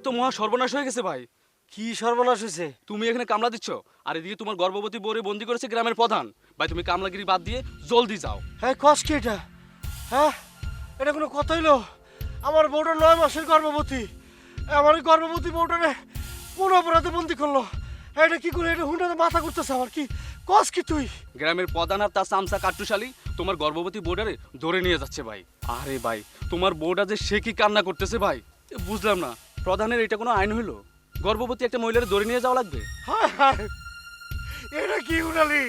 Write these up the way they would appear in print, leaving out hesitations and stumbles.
তো মহা সর্বনাশ হয়ে গেছে ভাই। কি সর্বনাশ হয়েছে? তুমি এখানে কামলা দিচ্ছ, আর এদিকে তোমার গর্ভবতী বউরে বন্দি করেছে গ্রামের প্রধান। ভাই তুমি কামলাগিরি বাদ দিয়ে জলদি যাও। হ্যাঁ কস কি এটা? হ্যাঁ এটা কোনো কথা হইলো? আমার বউটা 9 মাসের গর্ভবতী, আমার এই গর্ভবতী বউটারে কোন অপরাধে বন্দি করলো? এটা কি করে? এটা হুন্ডাতে মাথা ঘুরতেছে আমার। কি কস কি তুই? গ্রামের প্রধান আর তার চামচা কাট্টুশালী তোমার গর্ভবতী বউডারে ধরে নিয়ে যাচ্ছে ভাই। আরে ভাই তোমার বউটা যে সে কি কান্না করতেছে ভাই, বুঝলাম না। প্রধানের এটা কোনো আইন হইলো? গর্ভবতী একটা মহিলার ধরে নিয়ে যাওয়া লাগবে? হায় হায়, এটা কি উড়ালি?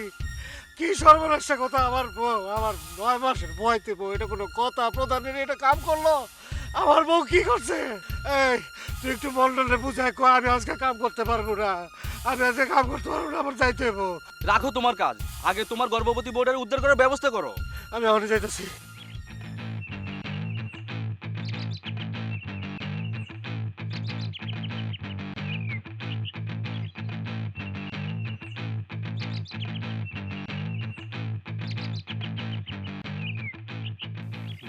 কি সর্বনাশা কথা! আমার বউ, আমার 9 মাসের বয়তে বউ, এটা কোনো কথা? প্রধানের এটা কাম করলো? আমার বউ কি করছে? এই তুই একটু মন্ডলে বুঝায় কো, আমি আজকে কাম করতে পারবো না, আমি আজকে কাম করতে পারবো না, আমার যাইতে হইব। রাখো তোমার কাজ, আগে তোমার গর্ভবতী বউটারে উদ্ধার করার ব্যবস্থা করো। আমি এখনই যাইতেছি।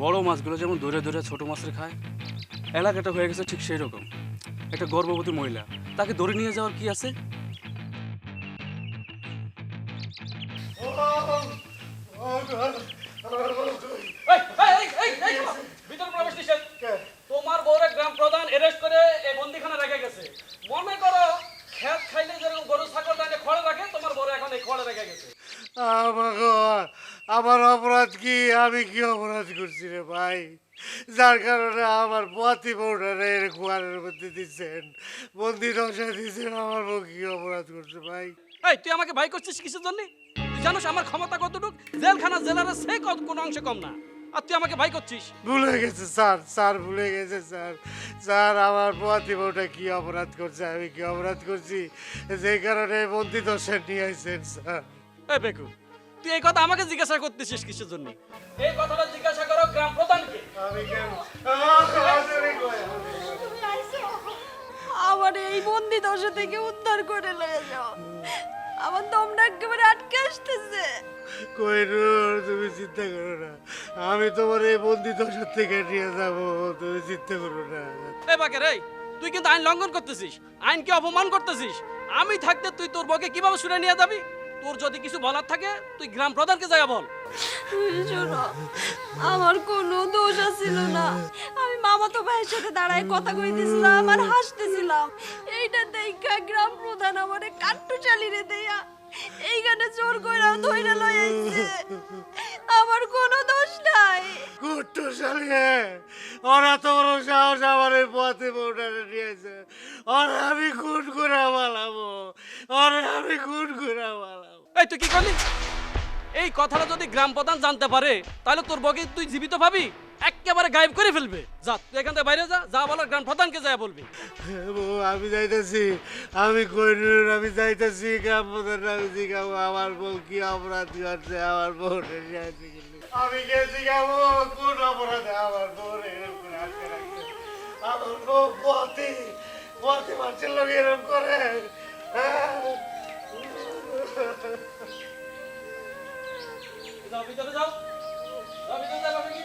বড় মাছগুলো যেমন ধরে ধরে ছোট মাছের খায়, এলাকাটা হয়ে গেছে ঠিক সেই রকম। একটা গর্ভবতী মহিলা, তাকে ধরে নিয়ে যাওয়ার কি আছে? তোমার বউরে গ্রাম প্রধান এরেস্ট করে এই বন্দিখানা রেখে গেছে। মনে করো খেত খাইলে যেরকম গরু ছাগল তাকে খড়ে রাখে, তোমার বউরে এখন এই খড়ে রেখে গেছে। আমার অপরাধ কি? আমি কি অপরাধ করছি রে ভাই, যার কারণে আমার পতি বউটারে কুয়ারের মধ্যে দিচ্ছেন, বন্দি দশা দিচ্ছেন? আমার বউ কি অপরাধ করছে ভাই? এই তুই আমাকে ভয় করছিস কিসের জন্য? তুই জানোস আমার ক্ষমতা কতটুক? জেলখানা জেলার সে কোনো অংশে কম না, আর তুই আমাকে ভয় করছিস? ভুলে গেছে স্যার, স্যার ভুলে গেছে স্যার। স্যার আমার পতি বউটা কি অপরাধ করছে, আমি কি অপরাধ করছি যে কারণে বন্দি দশা নিয়ে আইছেন স্যার? এই বেকু, তুই এই কথা আমাকে জিজ্ঞাসা করতেছিস কিসের জন্য? এই কথাটা জিজ্ঞাসা করো গ্রাম প্রধানকে। আমি কেন আমার এই বন্দি দশা থেকে উদ্ধার করে লয়ে যাও, আমার দমটা একেবারে আটকে আসতেছে। কইনুর, তুমি চিন্তা করো না, আমি তোমার এই বন্দি দশার থেকে নিয়ে যাবো, তুমি চিন্তা করো না। এই বাকের, এই তুই কিন্তু আইন লঙ্ঘন করতেছিস, আইনকে অপমান করতেছিস। আমি থাকতে তুই তোর বউকে কিভাবে শুনে নিয়ে যাবি? তোর যদি কিছু বলার থাকে তুই গ্রাম প্রধানকে যাইয়া বল। শোনো, আমার কোনো দোষ ছিল না, আমি মামাতো ভাইয়ের সাথে দাঁড়ায় কথা কইতেছিলাম আর হাসতেছিলাম। এইটা দেখা গ্রাম প্রধান আমারে কাট্টু চালিয়ে দেয়া এইখানে জোর কইরা ধইরা লই আইছে। আমার কোনো দোষ নাই। কুট্টু শালিয়ে, ওরা তো বড় সাহস আমার এই পথে বউটারে নিয়েছে, ওরা আমি খুন করে বালাবো, ওরা আমি খুন করে বালাবো। এই তুই কি করলি? এই কথাটা যদি গ্রাম প্রধান জানতে পারে তাহলে তোর বউকে তুই জীবিত ভাবি একেবারে গায়েব করে ফেলবে। যা তুই এখান থেকে বাইরে যা, যা বলার গ্রাম প্রধানকে যায় বলবি। বউ আমি যাইতেছি, আমি কইনুর, আমি যাইতেছি গ্রাম প্রধান, আমি জিগাবো আমার বউ কি অপরাধ করছে, আমার বউটা নিয়েছে কিন্তু আমি কে জিগাবো কোন অপরাধে আমার বউর এরকম করে আটকে রাখছে? আমার বউ পথে পথে মানুষের লোক এরকম করে? হ্যাঁ? যাও ভিতরে যাও, যাও ভিতরে যাও বাবা কি।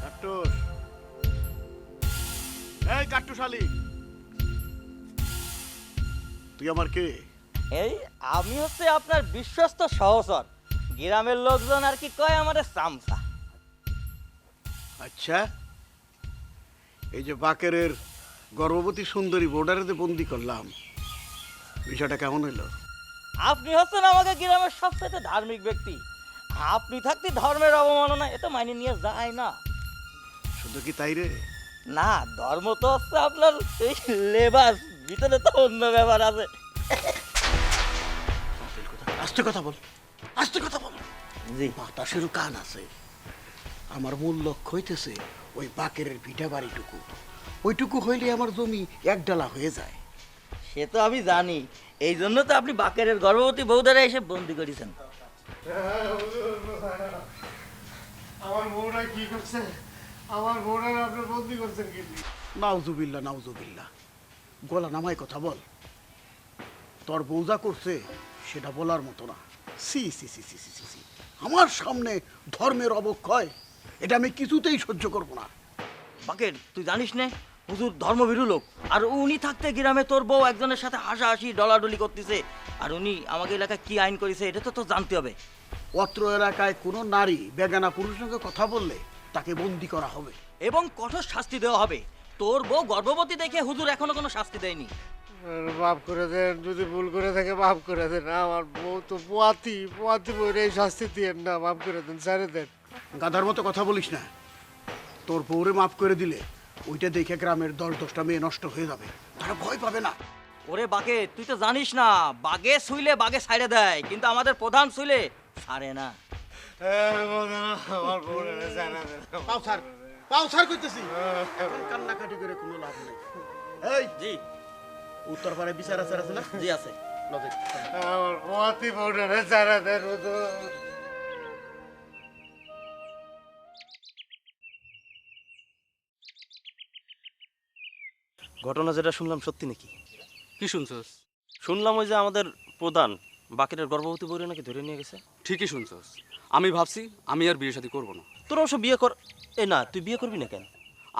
কাট্টুস, এই কাট্টুশালী, তুই আমার কে? এই আমি হচ্ছে আপনার বিশ্বস্ত সহচর, গ্রামের লোকজন আর কি কয় আমারে চামচা। আচ্ছা, এই যে বাকেরের গর্ভবতী সুন্দরী বোর্ডারেতে বন্দি করলাম, বিষয়টা কেমন হইল? আপনি হচ্ছেন আমাকে গ্রামের সবচেয়ে ধার্মিক ব্যক্তি, আপনি থাকতে ধর্মের অবমাননা এটা মাইনে নিয়ে যায় না। শুধু কি তাই রে? না, ধর্ম তো হচ্ছে আপনার এই লেবাস, ভিতরে তো অন্য ব্যাপার আছে। আস্তে কথা বল, আস্তে কথা বল। জি, বাতাসেরও কান আছে। আমার মূল লক্ষ্য হইতেছে ওই বাকেরের ভিটা বাড়িটুকু, ওইটুকু হইলে আমার জমি এক ডালা হয়ে যায়। সে তো আমি জানি, এই জন্য তো আপনি বাকেরের গর্ভবতী বউদারে এসে বন্দি করেছেন। আমার বউরা কি করছে? আমার বউরা আপনি বন্দি করছেন কি? নাউজুবিল্লা নাউজুবিল্লা, গলা নামায় কথা বল। তোর বউ যা করছে সেটা বলার মতো না। সি সি সি সি সি সি সি, আমার সামনে ধর্মের অবক্ষয়, এটা আমি কিছুতেই সহ্য করব না। বাকের, তুই জানিস না হুজুর ধর্মভীরু লোক, আর উনি থাকতে গ্রামে তোর বউ একজনের সাথে হাসাহাসি ডলাডলি করতেছে, আর উনি আমাকে এলাকায় কি আইন করেছে এটা তো জানতে হবে। অত্র এলাকায় কোনো নারী বেগানা পুরুষের সঙ্গে কথা বললে তাকে বন্দি করা হবে। এবং কঠোর শাস্তি দেওয়া হবে। তোর বউ গর্ভবতী দেখে হুজুর এখনো কোনো শাস্তি দেয়নি। মাফ করে দেন, যদি ভুল করে থাকে মাফ করে দেন। আমার বউ তো পোয়াতি বউরে এই শাস্তি দিয়েন না, মাফ করে দেন, ছেড়ে দেন। গাধার মতো কথা বলিস না। তোর বউরে মাফ করে দিলে ওইটা দেখে গ্রামের 10-10টা মেয়ে নষ্ট হয়ে যাবে, তারা ভয় পাবে না। ওরে বাকে, তুই তো জানিস না, বাগে শুইলে বাগে ছাইড়ে দেয়, কিন্তু আমাদের প্রধান শুইলে ছাড়ে না। আমার বউরে ছেড়ে দেন। পাও ছাড় করতেছি, কান্নাকাটি করে কোনো লাভ নেই। এই জি উত্তর পাড়ায় বিচার আচার আছে না? জি আছে। লজে। আমার পোয়াতি বউরে ছেড়ে দেন হুজুর। ঘটনা যেটা শুনলাম সত্যি নাকি? কি শুনছস? শুনলাম ওই যে আমাদের প্রধান বাকেরের গর্ভবতী বউরে নাকি ধরে নিয়ে গেছে। ঠিকই শুনছস। আমি ভাবছি আমি আর বিয়ে শাদী করবো না। তোরা অবশ্য বিয়ে কর। এ না, তুই বিয়ে করবি না কেন?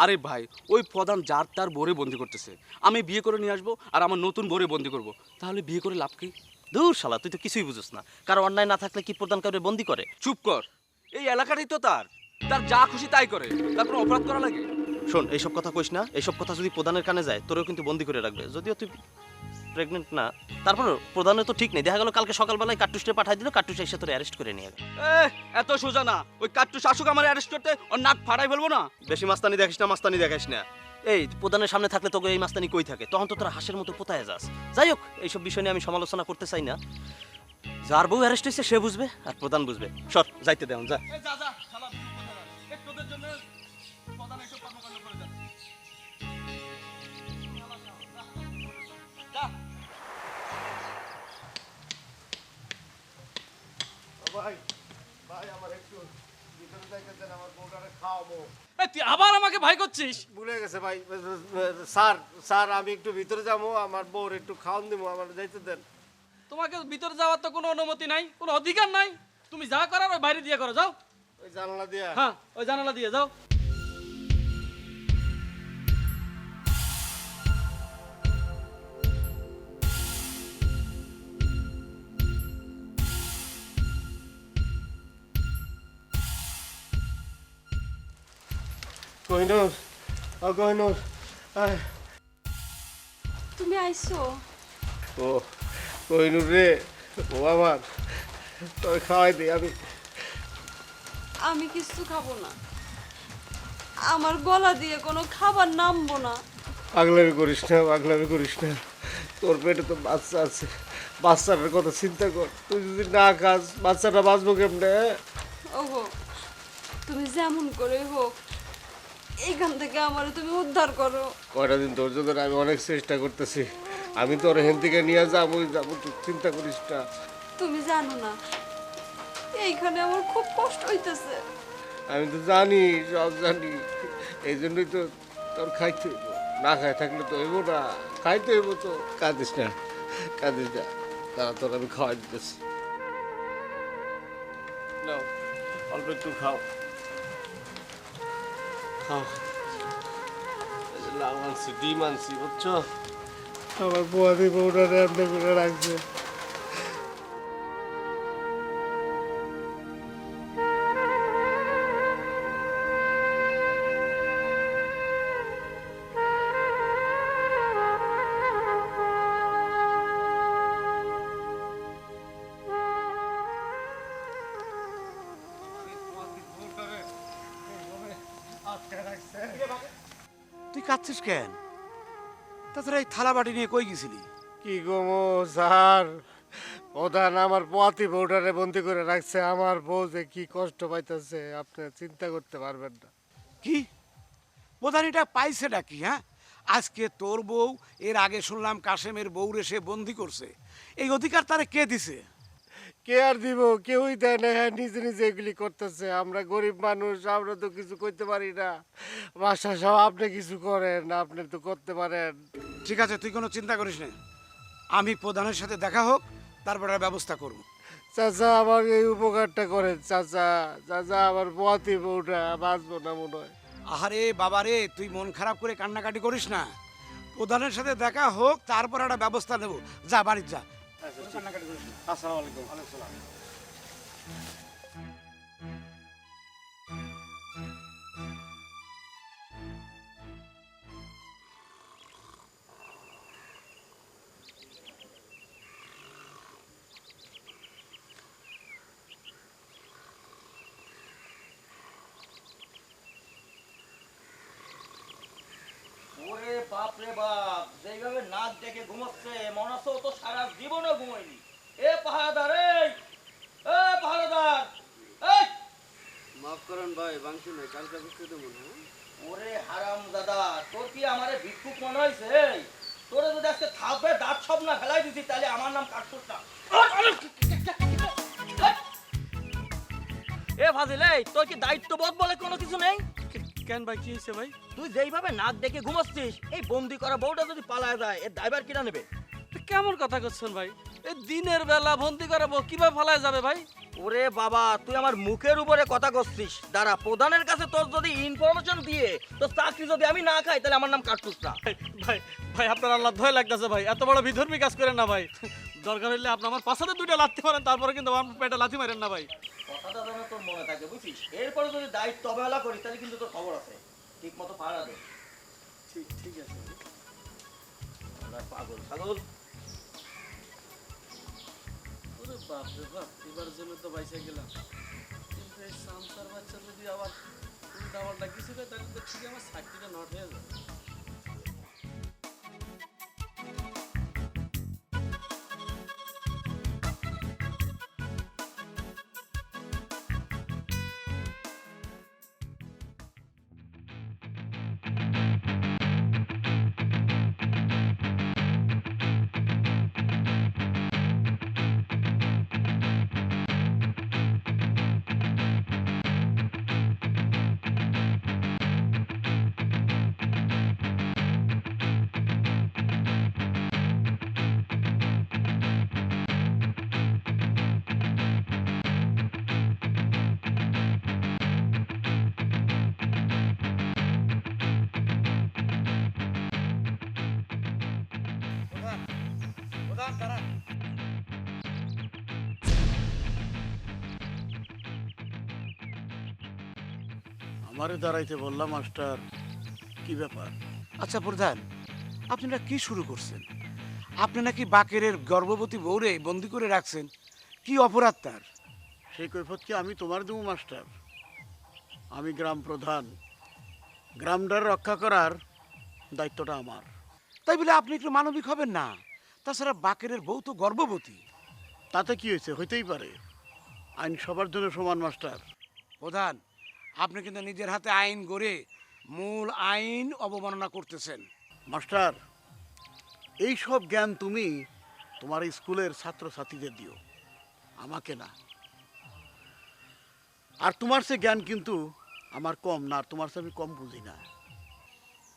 আরে ভাই, ওই প্রধান যার তার বোরে বন্দি করতেছে, আমি বিয়ে করে নিয়ে আসবো আর আমার নতুন বোরে বন্দি করব, তাহলে বিয়ে করে লাভ কি? দূর শালা, তুই তো কিছুই বুঝিস না। কারো অন্যায় না থাকলে কি প্রধান কাউরে বন্দি করে? চুপ কর। এই এলাকাটাই তো তার, তার যা খুশি তাই করে, তার কোনো অপরাধ করা লাগে? শোন, এইসব কথা কইস না। এইসব কথা যদি প্রধানের কানে যায় তোরেও কিন্তু বন্দি করে রাখবে। যদিও তুই প্রেগনেন্ট না, তারপর প্রধানের তো ঠিক নেই। দেখা গেল কালকে সকালবেলায় কাট্টুসে পাঠাই দিল, কাট্টুসে এসে তোরে অ্যারেস্ট করে নিয়ে গেল। এত সোজা না। ওই কাট্টু শাসক আমার অ্যারেস্ট করতে ওর নাক ফাড়াই ফেলবো না। বেশি মাস্তানি দেখিস না, মাস্তানি দেখাইস না। এই প্রধানের সামনে থাকলে তোকে এই মাস্তানি কই থাকে? তখন তো তোরা হাঁসের মতো পোতায় যাস। যাই হোক, এইসব বিষয় নিয়ে আমি সমালোচনা করতে চাই না। যার বউ অ্যারেস্ট হয়েছে সে বুঝবে, আর প্রধান বুঝবে। সর, যাইতে দেন, যা। ভাই ভাই আমার একটু ভিতরে যাইতে দেন, আমার বউটারে খাওয়াবো। তুই আবার আমাকে ভয় করছিস? ভুলে গেছে ভাই। স্যার স্যার আমি একটু ভিতরে যাবো, আমার বউর একটু খাওয়ান দিব, আমার যাইতে দেন। তোমাকে ভিতরে যাওয়ার তো কোনো অনুমতি নাই, কোনো অধিকার নাই। তুমি যা করার ওই বাইরে দিয়ে করো, যাও। ওই জানালা দিয়া। হ্যাঁ, ওই জানালা দিয়ে যাও। কহিনুর, ও কহিনুর, তুমি আইছো? ও কহিনুর রে, ও আমার তোর খাওয়াই দিই আমি। আমি কিছু খাবো না, আমার গলা দিয়ে কোনো খাবার নামবো না। পাগলামি করিস না, পাগলামি করিস না। তোর পেটে তো বাচ্চা আছে, বাচ্চাটার কথা চিন্তা কর। তুই যদি না খাস বাচ্চাটা বাঁচবো কেমনে? ওগো, তুমি যেমন করে হোক এইখান থেকে আমার তুমি উদ্ধার করো। কয়টা দিন তোর জন্য আমি অনেক চেষ্টা করতেছি। আমি তোর হেন থেকে নিয়ে যাবোই যাবো, তুই চিন্তা করিস না। তুমি জানো না এইখানে আমার খুব কষ্ট হইতেছে। আমি তো জানি, সব জানি। এই জন্যই তো তোর খাইতে হইব। না খাই থাকলে তো হইব না, খাইতে হইব তো। কাঁদিস না, কাঁদিস না, তারা তোর আমি খাওয়াই দিতেছি। নাও অল্প একটু খাও, খাও। এই যে লাউ আনছি, ডিম আনছি, বুঝছো? আমার বুয়াদি বউটা রান্না করে রাখছে। তুই কাঁদছিস কেন? তাছাড়া এই থালা বাটি নিয়ে কই গেছিলি? কি গো স্যার, প্রধান আমার পোয়াতি বউটারে বন্দি করে রাখছে। আমার বউ যে কি কষ্ট পাইতেছে আপনি চিন্তা করতে পারবেন না। কি প্রধানীটা পাইছে নাকি? হ্যাঁ, আজকে তোর বউ, এর আগে শুনলাম কাশেমের বউরে সে বন্দি করছে। এই অধিকার তারে কে দিছে? কে আর দিব? কেউই দেয় না। হ্যাঁ, নিজে নিজে এগুলি করতেছে। আমরা গরিব মানুষ, আমরা তো কিছু করতে পারি না। মাস্টার সাহেব, আপনি কিছু করেন, আপনি তো করতে পারেন। ঠিক আছে, তুই কোনো চিন্তা করিস না, আমি প্রধানের সাথে দেখা হোক, তারপরে ব্যবস্থা করব। চাচা, আমার এই উপকারটা করেন চাচা। চাচা, আমার পথই বউটা বাঁচবো না মনে হয়। আহারে বাবারে, তুই মন খারাপ করে কান্নাকাটি করিস না, প্রধানের সাথে দেখা হোক, তারপর একটা ব্যবস্থা নেব। যা বাড়ি যা, কান্নাকাটি করিস না। আসসালামু আলাইকুম। ওয়ালাইকুম সালাম। ওরে বাপ রে বাপ, যেইভাবে নাক ডেকে ঘুমাচ্ছে মনে হচ্ছে ও তো সারা জীবনও ঘুমায়নি। এ পাহারাদার, পাহারাদার, এই! মাফ করেন ভাই, বাংশি নাই, কালকে বুঝতে দেবো না। ওরে হারাম দাদা, তোর কি আমারে ভিক্ষুক মনে হয়েছে? তোরে যদি আজকে থাপে দাঁত সব না ফেলাই দিছি, তাহলে আমার নাম কাটছস না। এ ফাজিল, এই তোর কি দায়িত্ববোধ বলে কোনো কিছু নেই? কেন ভাই, কি হয়েছে ভাই? তুই যেইভাবে নাক ডেকে ঘুমাচ্ছিস, এই বন্দি করা বউটা যদি পালায় যায়, এর ড্রাইভার কিনা নেবে? কেমন কথা করছেন ভাই? এই দিনের বেলা বন্দি করাবো, কিভাবে ফালায় যাবে ভাই? ওরে বাবা, তুই আমার মুখের উপরে কথা করছিস। দাঁড়া, প্রধানের কাছে তোর যদি ইনফরমেশন দিয়ে তোর চাকরি যদি আমি না খাই, তাহলে আমার নাম কাটতুস না। ভাই ভাই, আপনার আল্লাহ ভয় লাগতেছে ভাই, এত বড় বিধর্মী কাজ করেন না ভাই। দরকার হলে আপনি আমার পাশাতে দুইটা লাথি মারেন, তারপরে কিন্তু আমার পেটে লাথি মারেন না ভাই। কথাটা যেন তোর মনে থাকে, বুঝছিস? এরপরে যদি দায়িত্ব অবহেলা করিস, তাহলে কিন্তু তোর খবর আছে। ঠিক মতো পাহারা দে। ঠিক আছে। পাগল পাগল। ওরে বাপ রে বাপ, এবার জন্য তো বাইসে গেলাম, কিন্তু এই সামসার বাচ্চা যদি আবার উল্টাপাল্টা কিছু করে, তাহলে তো ঠিক আমার চাকরিটা নট হয়ে যাবে। প্রধান, দাঁড়া। আমারে দাঁড়াইতে বললাম মাস্টার, কি ব্যাপার? আচ্ছা প্রধান, আপনারা কি শুরু করছেন? আপনি নাকি বাকেরের গর্ভবতী বউরে বন্দি করে রাখছেন, কি অপরাধ তার? সেই কৈফত কি আমি তোমার দেবো মাস্টার? আমি গ্রাম প্রধান, গ্রামটার রক্ষা করার দায়িত্বটা আমার। তাই বলে আপনি একটু মানবিক হবেন না? তাছাড়া বাকেরের বউ তো গর্ভবতী। তাতে কি হয়েছে? হইতেই পারে, আইন সবার জন্য সমান মাস্টার। প্রধান, আপনি কিন্তু নিজের হাতে আইন গড়ে মূল আইন অবমাননা করতেছেন। মাস্টার, এই সব জ্ঞান তুমি তোমার স্কুলের ছাত্রছাত্রীদের দিও, আমাকে না। আর তোমার সে জ্ঞান কিন্তু আমার কম না, আর তোমার সে আমি কম বুঝি না।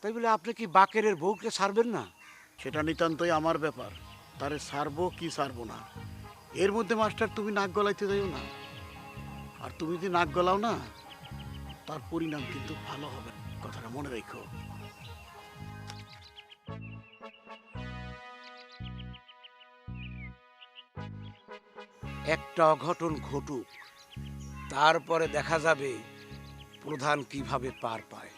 তাই বলে আপনি কি বাকেরের বউকে ছাড়বেন না? সেটা নিতান্তই আমার ব্যাপার, তারে ছাড়বো কি ছাড়বো না। এর মধ্যে মাস্টার তুমি নাক গলাইতে যাইও না। আর তুমি যদি নাক গলাও না, তার পরিণাম কিন্তু ভালো হবে, কথাটা মনে রেখো। একটা অঘটন ঘটুক, তারপরে দেখা যাবে প্রধান কিভাবে পার পায়।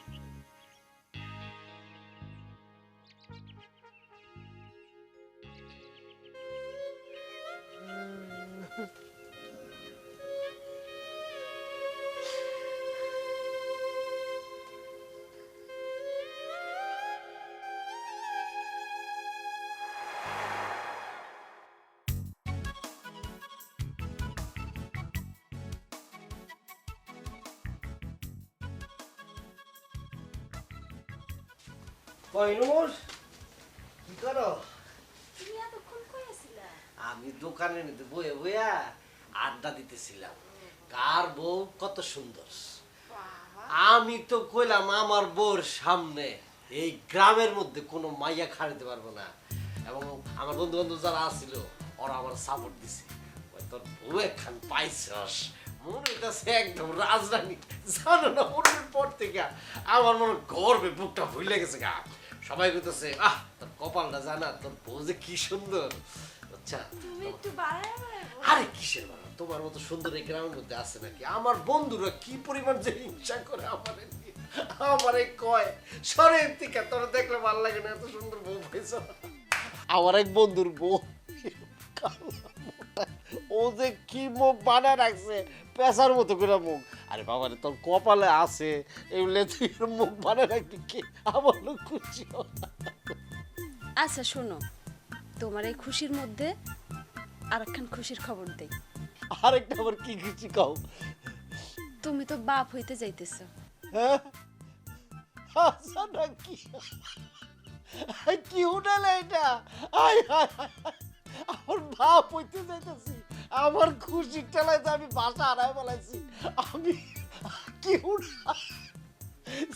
কইনুর কি করো? তুমি এতক্ষণ কই আছিলা? আমি দোকানের মধ্যে বয়ে বইয়া আড্ডা দিতেছিলাম। কার বউ কত সুন্দর। আমি তো কইলাম আমার বউর সামনে এই গ্রামের মধ্যে কোনো মাইয়া খাড়িতে পারবো না, এবং আমার বন্ধু বান্ধব যারা আসছিল ওরা আমার সাপোর্ট দিছে। ওই তোর বউ একখান পাইছস, মনে হইতাছে একদম রাজরানী। জানো না, মনের পর থেকে আমার মনে গর্বে বুকটা ভুলে গেছে গা। সবাই কইতেছে আহ তোর কপালটা জানা, তোর বউ যে কি সুন্দর। আচ্ছা তুমি একটু বাড়ায় বাড়ায় বলো। আরে কিসের বাবা, তোমার মতো সুন্দর এই গ্রামের মধ্যে আছে নাকি? আমার বন্ধুরা কি পরিমাণ যে হিংসা করে আমারে কয় সরের থেকে তোর দেখলে ভালো লাগে না, এত সুন্দর বউ পাইছ। আমার এক বন্ধুর বউ ও যে কি মুখ বানায় রাখছে, পেশার মতো করে মুখ। আরে বাবা রে, তোর কপালে আছে এগুলো, তুই মুখ বানায় রাখবি কি? আমার লোক খুশি হয়। আচ্ছা শোনো, তোমার এই খুশির মধ্যে আরেকখান খুশির খবর দেই। আরেকটা আবার কি খুশি কও? তুমি তো বাপ হইতে যাইতেছো। হ্যাঁ আচ্ছা নাকি? কি উঠালে এটা? আয় হায় হায়, আমার বাপ হইতে যাইতেছি। আমার খুশির ঠেলায় তো আমি বাসা হারাই ফেলাইছি। আমি কি উঠা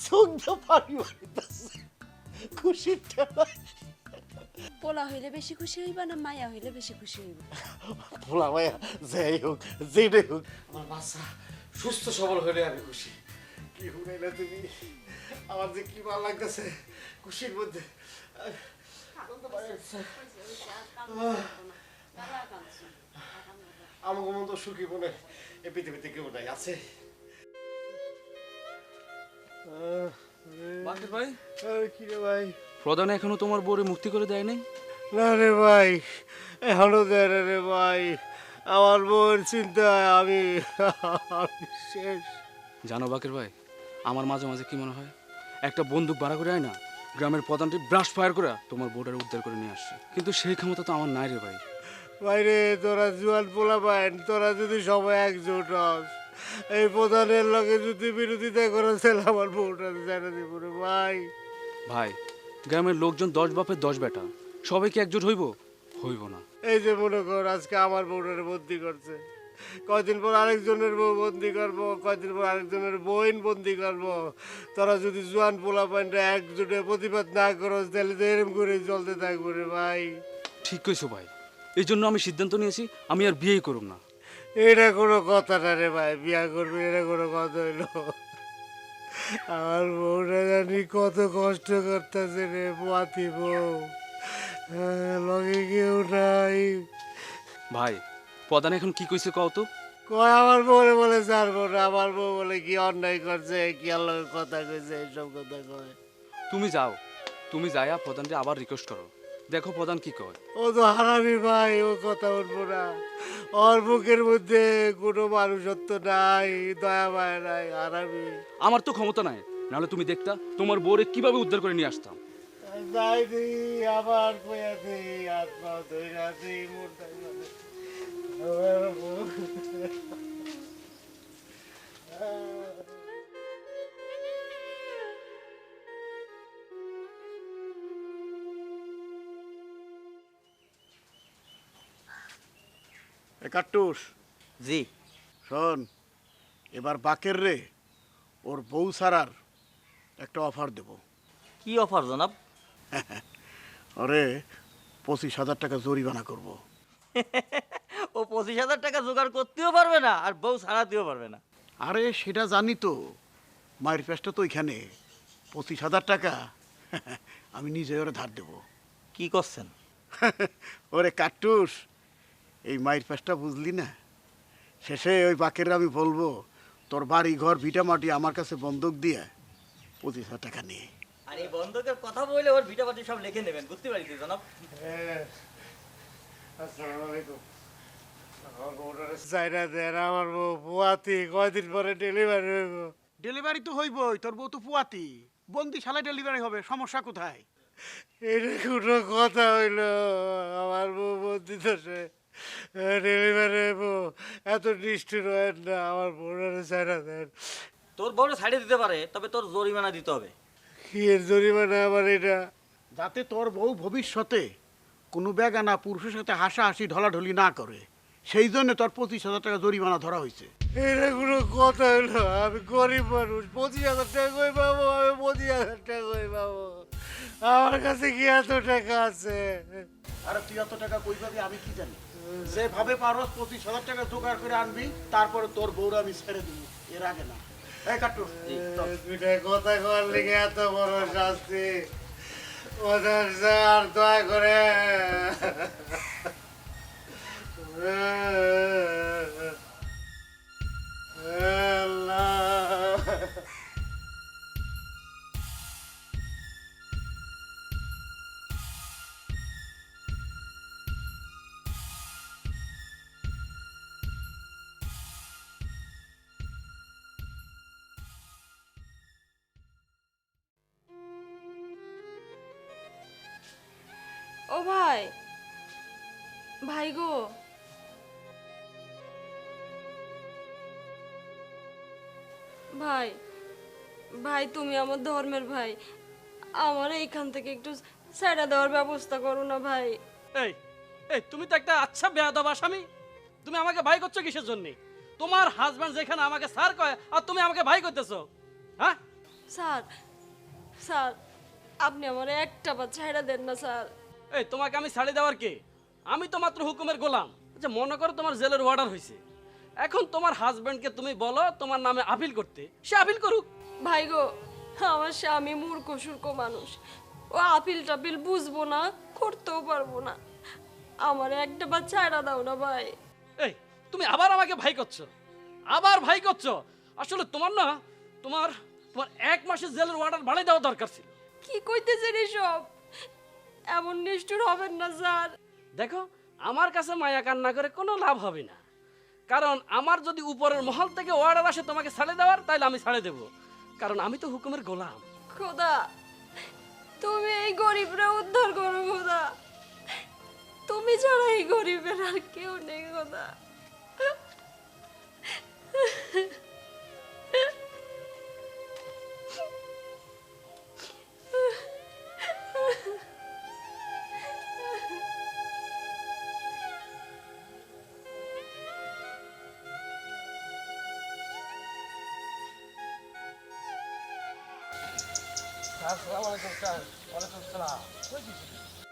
সঙ্গ পানি বাড়িতেছি খুশির ঠেলায়। পোলা হইলে বেশি খুশি হইবা না মায়া হইলে বেশি খুশি হইবা? ভোলা ভাইয়া যাই হোক, যেটাই হোক, আমার বাচ্চা সুস্থ সবল হলে আমি খুশি। কি হুনাইলা তুমি, আমার যে কি ভালো লাগতেছে খুশির মধ্যে। আনন্দ পাই যাচ্ছে। আমাকে মতো সুখী মনে এই পৃথিবীতে কেউ নাই, আছে? বাকের ভাই, কি রে ভাই? প্রধান এখনো তোমার বউরে মুক্তি করে দেয় নাই? না রে ভাই, এখনো দেয় না রে ভাই। আমার বউয়ের চিন্তায় আমি শেষ। জানো বাকের ভাই, আমার মাঝে মাঝে কি মনে হয়, একটা বন্দুক ভাড়া করে আয় না, গ্রামের প্রধানটি ব্রাশ ফায়ার করে তোমার বউটারে উদ্ধার করে নিয়ে আসছে। কিন্তু সেই ক্ষমতা তো আমার নাই রে ভাই। বাইরে তোরা জুয়ান পোলা পাইন, তোরা যদি সবাই একজোট হস, এই প্রধানের লগে যদি বিরোধিতা করে ছেলে আমার বউটা জানা দিব রে ভাই। ভাই, গ্রামের লোকজন 10 বাপের 10 বেটা, সবাই কি একজোট হইব? হইব না। এই যে মনে কর আজকে আমার বউটারে বন্দি করছে, কয়দিন পর আরেকজনের বউ বন্দি করবো, কয়দিন পর আরেকজনের বইন বন্দি করবো। তোরা যদি জোয়ান পোলা পাইনটা একজোটে প্রতিবাদ না করস, তাহলে তো এরম করে চলতে থাকবো রে ভাই। ঠিক কইছো ভাই, এই জন্য আমি সিদ্ধান্ত নিয়েছি আমি আর বিয়েই করব না। এটা কোনো কথা না রে ভাই, বিয়া করবি এটা কোনো কথা হইলো? আমার বউটা জানি কত কষ্ট করতেছে রে, পাতি বউ, লগে কেউ নাই। ভাই, প্রধান এখন কি কইছে কও তো? কয় আমার বউরে বলে ছাড়বো না, আমার বউ বলে কি অন্যায় করছে, কি আর লগে কথা কইছে, এইসব কথা কয়। তুমি যাও, তুমি যাইয়া প্রধানকে আবার রিকোয়েস্ট করো, দেখো প্রধান কি কয়। ও তো হারামি ভাই, ও কথা উঠবো না। ওর বুকের মধ্যে কোনো মানুষত্ব নাই, দয়া মায়া নাই, হারামি। আমার তো ক্ষমতা নাই, নাহলে তুমি দেখতা তোমার বউরে কিভাবে উদ্ধার করে নিয়ে আসতাম। যাই দিই আবার কইয়া দিই, আত্মা ধইরা দিই মোটা আমার বউ। কাট্টুস, জি। শোন, এবার বাকের রে ওর বউ ছাড়ার একটা অফার দেব। কি অফার জনাব? ওরে 25,000 টাকা জরিমানা করব। ও 25,000 টাকা জোগাড় করতেও পারবে না আর বউ ছাড়াতেও পারবে না। আরে সেটা জানি তো, মায়ের পেশটা তো ওইখানে। 25,000 টাকা আমি নিজে ওরে ধার দেব। কি করছেন? ওরে কাট্টুস, এই মায়ের পেশটা বুঝলি না, শেষে ওই বাকের আমি বলবো তোর বাড়ি ঘর ভিটা মাটি আমার কাছে বন্ধক দিয়ে 25,000 টাকা নিয়ে। আর এই বন্ধকের কথা বলে ওর ভিটাপাটি সব লিখে নেবেন, বুঝতে পারিস জনাব? আসসালামু আলাইকুম। আমার বউটারে চাইনা দেন, আমার বউ পোয়াতি, কয়দিন পরে ডেলিভারি হইব। ডেলিভারি তো হইবই, তোর বউ তো পুয়াতি, বন্দিশালায় ডেলিভারি হবে, সমস্যা কোথায়? এটা কোনো কথা হইল? আমার বউ বন্দি দোষে ডেলিভারি হইব, এত নিষ্ঠুর হয় না। আমার বউটারে চাইনা দেন। তোর বউরে ছাড়িয়ে দিতে পারে, তবে তোর জরিমানা দিতে হবে। কি এর জরিমানা আমার এটা? যাতে তোর বউ ভবিষ্যতে কোনো বেগানা পুরুষের সাথে হাসাহাসি ঢলাঢলি না করে, সেই জন্য তোর 25,000 টাকা জরিমানা ধরা হয়েছে। এটা কোনো কথা হলো? আমি গরিব মানুষ, 25,000 টাকা কই পাবো? আমি 25,000 টাকা কই পাবো? আমার কাছে কি এত টাকা আছে? আরে তুই এত টাকা কই পাবি আমি কি জানি? যেভাবে পারস 25,000 টাকা জোগাড় করে আনবি, তারপরে তোর বউরা আমি ছেড়ে দিব, এর আগে না। এই কাটু, দুইটা কথা কর লিগে এত বড় শাস্তি? ওদের স্যার দয়া করে আল্লাহ। ও ভাই, ভাই গো, ভাই, ভাই তুমি আমার ধর্মের ভাই, আমার এইখান থেকে একটু ছেড়ে দেওয়ার ব্যবস্থা করো না ভাই। এই এই তুমি তো একটা আচ্ছা বেয়াদব আসামি। তুমি আমাকে ভাই করছো কিসের জন্য? তোমার হাজবেন্ড যেখানে আমাকে স্যার কয় আর তুমি আমাকে ভাই করতেছো, হ্যাঁ? স্যার, স্যার আপনি আমার একটা বার ছেড়ে দেন না স্যার। এই তোমাকে আমি ছাড়ি দেওয়ার কে? আমি তো মাত্র হুকুমের গোলাম। যে মনে করো তোমার জেলের অর্ডার হয়েছে, এখন তোমার হাজবেন্ডকে তুমি বলো তোমার নামে আপিল করতে, সে আপিল করুক। ভাই গো, আমার স্বামী মূর্খ সূর্খ মানুষ, ও আপিল টাপিল বুঝবো না, করতেও পারবো না। আমার একটা বার ছাড়া দাও না ভাই। এই তুমি আবার আমাকে ভাই করছো, আবার ভাই করছো। আসলে তোমার না, তোমার তোমার 1 মাসের জেলের অর্ডার বাড়াই দেওয়া দরকার ছিল। কি কইতেছেন এসব? এমন নিষ্ঠুর হবেন না স্যার। দেখো, আমার কাছে মায়া কান্না করে কোনো লাভ হবে না, কারণ আমার যদি উপরের মহল থেকে অর্ডার আসে তোমাকে ছাড়ে দেওয়ার, তাহলে আমি ছাড়ে দেব, কারণ আমি তো হুকুমের গোলাম। খোদা, তুমি এই গরিবরা উদ্ধার করো খোদা, তুমি ছাড়া এই গরিবের আর কেউ নেই খোদা।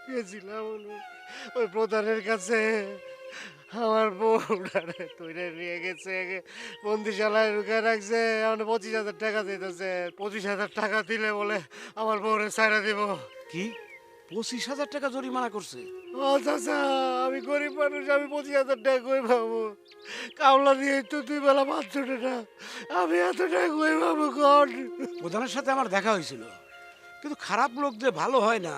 গেছিলাম হলো ওই প্রধানের কাছে, আমার বউটারে তুইরে নিয়ে গেছে, বন্দিশালায় ঢুকে রাখছে। আমার 25,000 টাকা দিতেছে, 25,000 টাকা দিলে বলে আমার বউরে ছাইড়া দিব। কি 25,000 টাকা জরিমানা করছে? ও চাচা, আমি গরিব মানুষ, আমি 25,000 টাকা কই পাবো? কামলা দিয়ে তো 2 বেলা ভাত ছোটে না, আমি এত টাকা কই পাবো কন? প্রধানের সাথে আমার দেখা হয়েছিল, কিন্তু খারাপ লোক যে ভালো হয় না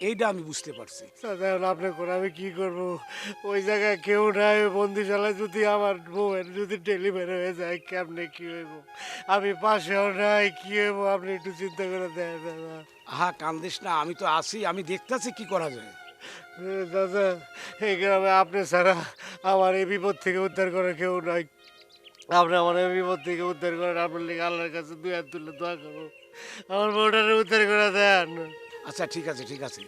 এইটা আমি বুঝতে পারছি। চাচা এখন আপনি করে আমি কি করবো? ওই জায়গায় কেউ নাই, বন্দিশালায় যদি আমার বউয়ের যদি ডেলিভারি হয়ে যায় কেমনে কি হইব? আমি পাশেও নাই, কি হইব আপনি একটু চিন্তা করে দেন দাদা। আহা কান্দিস না, আমি তো আছি, আমি দেখতেছি কি করা যায়। দাদা, এই গ্রামে আপনি ছাড়া আমার এই বিপদ থেকে উদ্ধার করার কেউ নাই। আপনি আমার এই বিপদ থেকে উদ্ধার করেন, আপনার লিগে আল্লাহর কাছে 2 হাত তুলে দোয়া করবো, আমার বউটারে উদ্ধার করে দেন। আচ্ছা ঠিক আছে ঠিক আছে,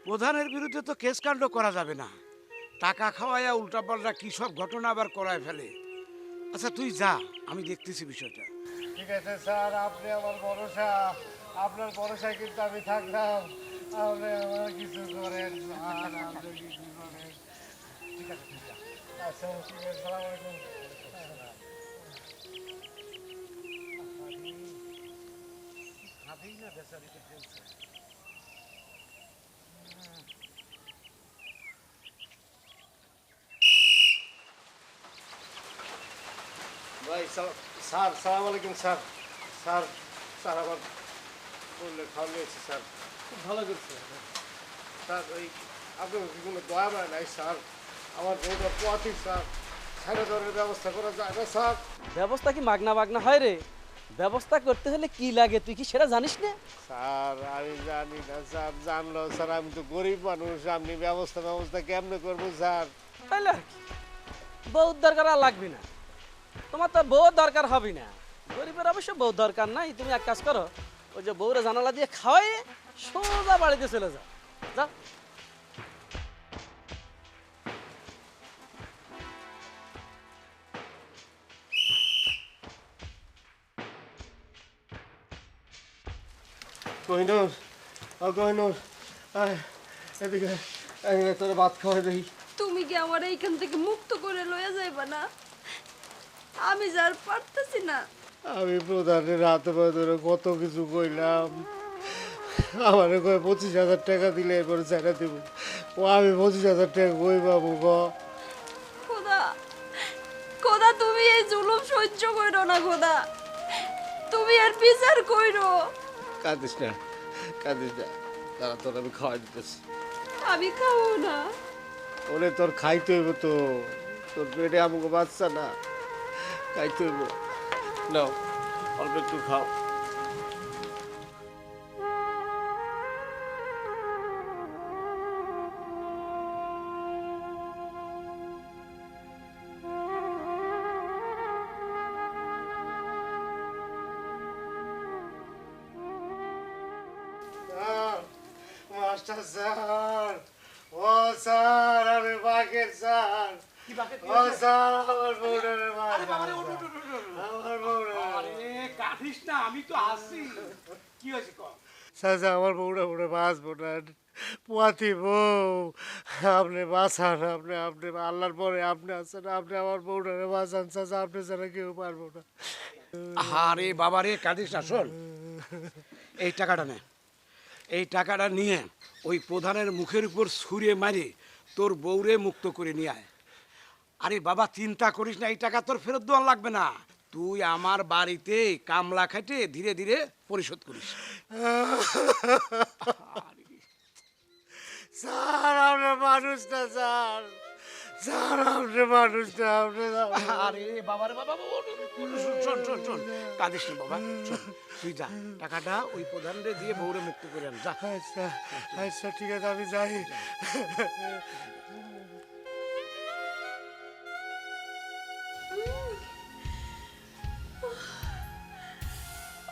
প্রধানের বিরুদ্ধে তো কেস কাণ্ড করা যাবে না, টাকা খাওয়াইয়া উল্টাপাল্টা কি সব ঘটনা আবার করায় ফেলে। আচ্ছা তুই যা, আমি দেখতেছি বিষয়টা। ঠিক আছে স্যার, আপনি আমার ভরসা, আপনার ভরসায় কিন্তু আমি থাকলাম। আপনি আমার কিছু করেন স্যার, আপনি কিছু করেন। ঠিক আছে ঠিক আছে, আচ্ছা ঠিক আছে, সালাম আলাইকুম। খাবেই না বেচারিকে ফেলছে। ভাই স্যার, সালাম আলাইকুম স্যার। স্যার স্যার আমার বললে খাওয়া নিয়েছি স্যার, খুব ভালো করছে স্যার। ওই আপনার কি কোনো দয়া মায় নাই স্যার? আমার বউটা পোয়াতি স্যার, ছেড়ে দেওয়ার ব্যবস্থা করা যায় না স্যার? ব্যবস্থা কি মাগনা মাগনা হয় রে? ব্যবস্থা করতে হলে কি লাগে তুই কি সেটা জানিস না? স্যার আমি জানি না স্যার, জানলো স্যার আমি তো গরিব মানুষ, আপনি ব্যবস্থা কেমনে করবো স্যার? তাহলে আর কি, বউ দরকার আর লাগবে না, তোমার তো বউ দরকার হবে না। গরিবের অবশ্য বউ দরকার নাই। তুমি এক কাজ করো, ওই যে বউরা জানালা দিয়ে খাওয়াই সোজা বাড়িতে চলে যা যা। কহিনুর ও কহিনুর আয় এদিকে এদিকে তোর ভাত খাওয়াই দেখি। তুমি কি আমার এইখান থেকে মুক্ত করে লয়ে যাইবা না? আমি যার পারতেছি না। আমি প্রধানের হাতে পায়ে ধরে কত কিছু কইলাম, আমার কয়ে 25,000 টাকা দিলে এরপরে ছেড়ে দেব। ও আমি 25,000 টাকা কই পাবো গ? খোদা খোদা, তুমি এই জুলুম সহ্য করো না খোদা, তুমি এর বিচার করো। কাঁদিস না কাঁদিস না, তারা তোর আমি খাওয়াই দিতেছি। আমি খাবো না। ওরে তোর খাইতে হইব তো, তোর পেটে আমাকে বাচ্চা না, খাইতে হইব। নাও অল্প একটু খাও। মাস্টার স্যার, ও স্যার, আমি বাকের স্যার। ও স্যার, আমার বউটারে মার। আমার বউটারে কাঁদিস না, আমি তো আছি। কি হয়েছে ক? চাচা, আমার বউটা বউটা বাঁচবো না। পোয়াতি বউ, আপনি বাঁচান, আপনি আপনি আল্লাহর পরে আপনি আছেন, আপনি আমার বউটারে বাঁচান চাচা, আপনি ছাড়া কেউ পারবো না। আরে বাবা রে, কাঁদিস না। শোন, এই টাকাটা নে, এই টাকাটা নিয়ে ওই প্রধানের মুখের উপর ছুঁড়ে মারে তোর বউরে মুক্ত করে নিয়ে আয়। আরে বাবা, চিন্তা করিস না, এই টাকা তোর ফেরত দেওয়া লাগবে না। তুই আমার বাড়িতে কামলা খাটে ধীরে ধীরে পরিশোধ করিস। স্যার, আপনি মানুষ না স্যার, স্যার আপনি মানুষ না, আপনি আরে বাবা রে বাবা, শোন শোন শোন, কাঁদিস না বাবা। শোন, তুই যা, টাকাটা ওই প্রধানরে দিয়ে বউরে মুক্ত করে আন, যা। আচ্ছা আচ্ছা ঠিক আছে, আমি যাই।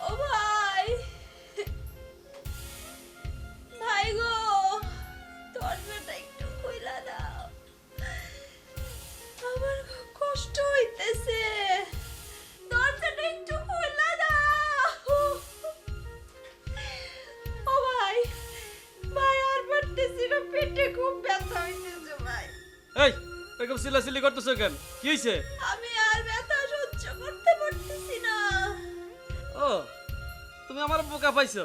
ও ভাই, ভাই গো, দরজাটা একটু খুইলা দাও, আমার খুব কষ্ট হইতেছে, দরজাটা একটু খুইলা দাও। ও ভাই, ভাই আর পারতেছি না, পেটে খুব ব্যথা হইতেছে ভাই। এই এরকম চিল্লাচিল্লি করতেছো কেন? কি হয়েছে? আমি আর ব্যথা সহ্য করতে পারতেছি না। ও, তুমি আমার বোকা পাইছো।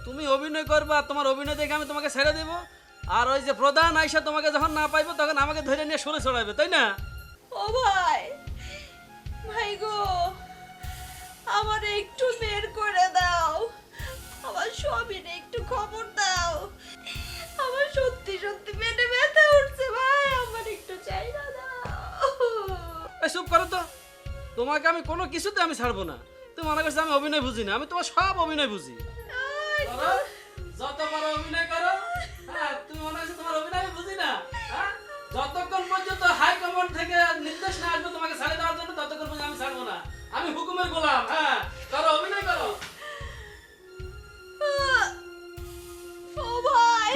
তুমি অভিনয় করবা, তোমার অভিনয় দেখে আমি তোমাকে ছেড়ে দেব, আর ওই যে প্রধান আইসা তোমাকে যখন না পাইবো তখন আমাকে ধরে নিয়ে সরে ছড়াইবে, তাই না? ও ভাই, ভাই গো, আমার একটু বের করে দাও, আমার স্বামীর একটু খবর দাও, আমার সত্যি সত্যি পেটে ব্যথা উঠছে ভাই, আমার একটু চাইনা দাও। এই চুপ করো তো, তোমাকে আমি কোনো কিছুতে আমি ছাড়বো না। তুমি মনে করছো আমি অভিনয় বুঝি না? আমি তোমার সব অভিনয় বুঝি। করো, যত পারো অভিনয় করো। হ্যাঁ, তুমি মনে করছো তোমার অভিনয় আমি বুঝি না? হ্যাঁ, যতক্ষণ পর্যন্ত হাইকমান্ড থেকে নির্দেশ না আসবে তোমাকে ছাড়ে দেওয়ার জন্য, ততক্ষণ পর্যন্ত আমি ছাড়বো না। আমি হুকুমের গোলাম। হ্যাঁ, করো, অভিনয় করো। ও ভাই,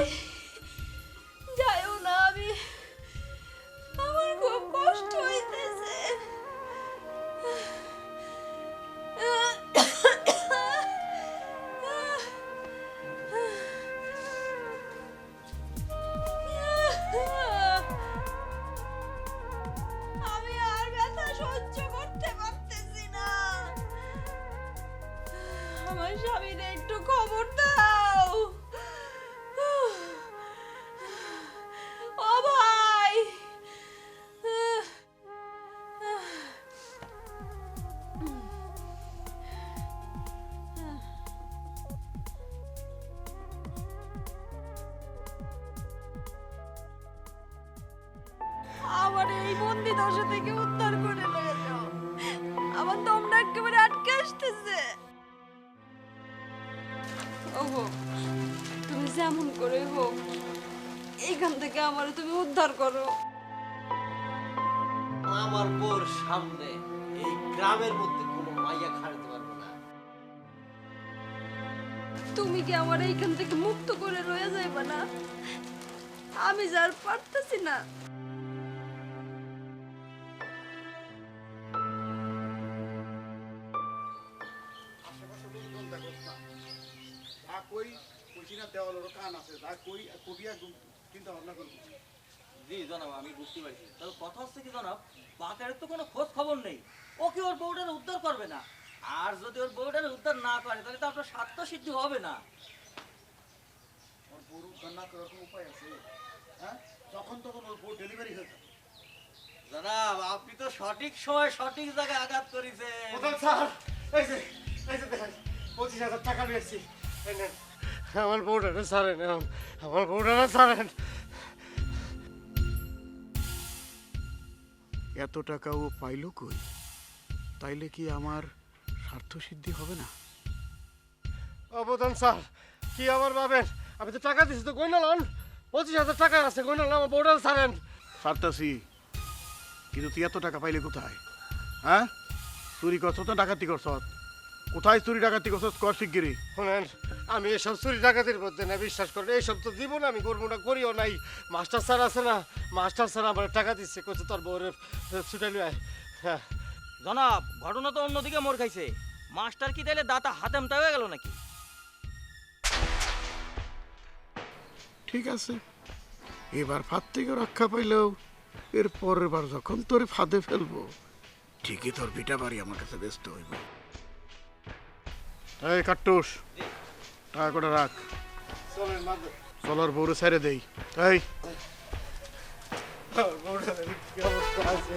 যাইও না, আমার খুব কষ্ট হইতেছে। আমি আর ব্যথা সহ্য করতে পারতেছি না, আমার স্বামীর একটু খবর দাও। ও ভাই, আমার এই বন্দি দশা থেকে উদ্ধার করে লয়ে যাও, আমার দমটা একেবারে আটকে আসতেছে। ওগো, তুমি যেমন করে হোক এইখান থেকে আমার তুমি উদ্ধার করো। আমার বোর সামনে এই গ্রামের মধ্যে কোনো মাইয়া খাড়তে পারবে না। তুমি কি আমার এইখান থেকে মুক্ত করে লয়ে যাইবা না? আমি যার পারতেছি না। জি জনাব, আমি বুঝতে পারছি। তবে কথা হচ্ছে কি জনাব, বাকের তো কোনো খোঁজ খবর নেই। ও কি ওর বউটার উদ্ধার করবে না? আর যদি ওর বউটার উদ্ধার না করে তাহলে তো আপনার স্বার্থ সিদ্ধি হবে না। ওর বউর উদ্ধার না করার কোনো উপায় আছে? হ্যাঁ, যখন তখন ওর বউ ডেলিভারি হয়ে যাবে। জনাব, আপনি তো সঠিক সময় সঠিক জায়গায় আঘাত করেছেন। প্রধান স্যার, এই যে দেখেন 25,000 টাকা নিয়েছি। এই নেন। আমার বউটা ছাড়েন, আমার বউটা ছাড়েন। এত টাকা ও পাইল কই? তাইলে কি আমার স্বার্থ সিদ্ধি হবে না? প্রধান স্যার, কি আবার ভাবেন? আমি তো টাকা দিচ্ছি, তো কই না লন? 25,000 টাকা আছে, কই না লন? আমার বউটা ছাড়েন। ছাড়তাছি, কিন্তু তুই এত টাকা পাইলে কোথায়? হ্যাঁ, চুরি করছ তো ডাকাতি করছ? কোথায় চুরি ডাকাতি করছ? কর শিগগিরি। শুনেন, আমি এসব চুরি ডাকাতির মধ্যে না, বিশ্বাস করেন। এইসব তো দিব না, আমি করবো না, করিও নাই। মাস্টার স্যার আছে না, মাস্টার স্যার আমার টাকা দিচ্ছে, কইছে তোর বউরে ছুটাই লয়। হ্যাঁ, জনাব, ঘটনা তো অন্যদিকে মোড় খাইছে। মাস্টার কি তাইলে দাতা হাতেমতা হয়ে গেল নাকি? ঠিক আছে, এবার ফাঁদ থেকে রক্ষা পাইলেও এর পরের বার যখন তোরে ফাঁদে ফেলবো, ঠিকই তোর পিঠা বাড়ি আমার কাছে ব্যস্ত হইব। এই কাট্টুস, টাকা করে রাখ। চলেন মাঝে। চলার বউরে ছেড়ে দেই। এই আমার বউটার কি অবস্থা আছে?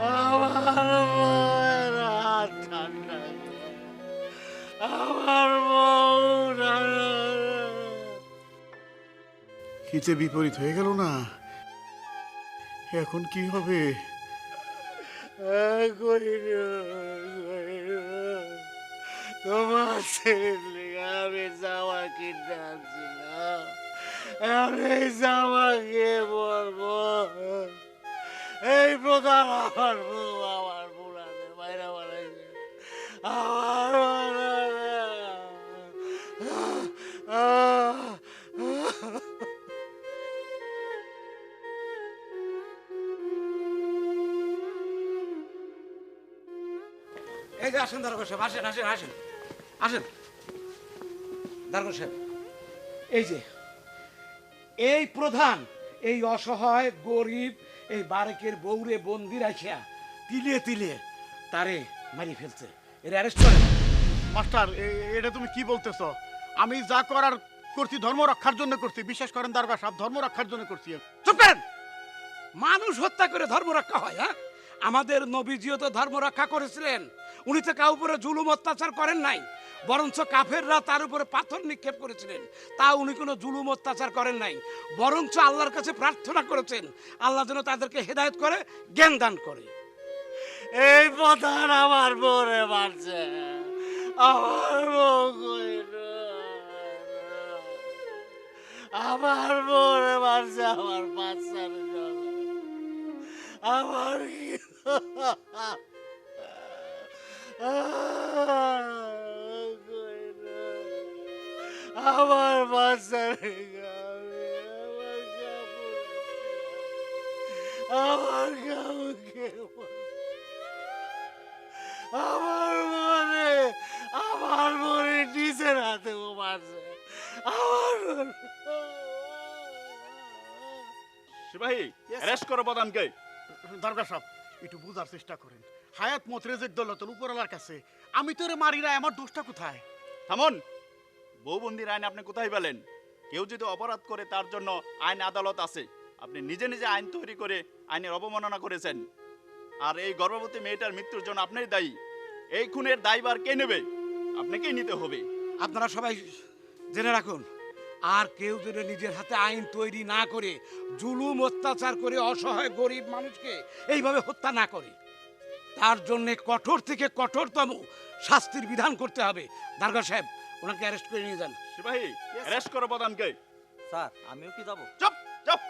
আমার বউয়ের হাত ঠান্ডা, আমার বউটা হিতে বিপরীত হয়ে গেল না? এখন কি হবে? তোমার ছেলে আমি জামা কিনে আনছিলাম, আমি জামা খেয়ে বলবো। এই প্রধান আমার বউ, আমার বুড়াদের বাইরে বানাইছে, আমার এই যে আসেন দারোগা সাহেব, আসেন আসেন আসেন আসেন দারোগা সাহেব। এই যে এই প্রধান, এই অসহায় গরিব এই বারেকের বউরে বন্দি রাখিয়া তিলে তিলে তারে মারি ফেলছে। এর অ্যারেস্ট করেন। মাস্টার, এটা তুমি কি বলতেছ? আমি যা করার করছি ধর্ম রক্ষার জন্য করছি। বিশ্বাস করেন দারোগা সাহেব, ধর্ম রক্ষার জন্য করছি। চুপ করেন! মানুষ হত্যা করে ধর্ম রক্ষা হয়? হ্যাঁ, আমাদের নবীজিও তো ধর্ম রক্ষা করেছিলেন। উনি তো কাউ উপরে জুলুম অত্যাচার করেন নাই, বরঞ্চ কাফেররা তার উপরে পাথর নিক্ষেপ করেছিলেন, তা উনি কোনো জুলুম অত্যাচার করেন নাই। বরঞ্চ আল্লাহর কাছে প্রার্থনা করেছেন আল্লাহ যেন তাদেরকে হেদায়েত করে, জ্ঞান দান করে। এই প্রধান আমার বউরে মারছে, আমার বউ কইল, আমার বউরে মারছে, আমার বাচ্চার আমার আমার বাচ্চার আমার কাউকে আমার মনে নিজের হাতে ও মারছে আমার সিপাহী অ্যারেস্ট করো প্রধানকে। দরগা সাহেব একটু বুঝার চেষ্টা করেন। হায়াত মতরেজের দৌলতের উপরওয়ালার কাছে আমি তোরে মারি না, আমার দোষটা কোথায়? থামুন। বউবন্দির আইন আপনি কোথায় পেলেন? কেউ যদি অপরাধ করে তার জন্য আইন আদালত আছে। আপনি নিজে নিজে আইন তৈরি করে আইনের অবমাননা করেছেন। আর এই গর্ভবতী মেয়েটার মৃত্যুর জন্য আপনিই দায়ী। এই খুনের দায়ভার কে নেবে? আপনাকেই নিতে হবে। আপনারা সবাই জেনে রাখুন, আর কেউ যদি নিজের হাতে আইন তৈরি না করে জুলুম অত্যাচার করে অসহায় গরিব মানুষকে এইভাবে হত্যা না করে, তার জন্য কঠোর থেকে কঠোরতম শাস্তির বিধান করতে হবে। দারোগা সাহেব, ওনাকে অ্যারেস্ট করে নিয়ে যান। সিপাহী অ্যারেস্ট করো প্রধানকে। স্যার আমিও কি যাব? চুপ চুপ।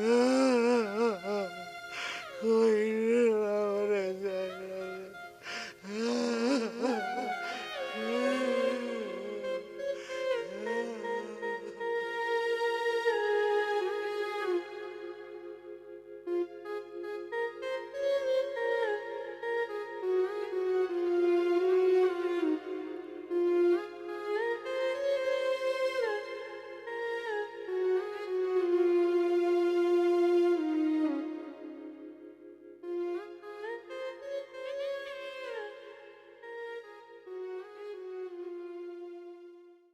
Ah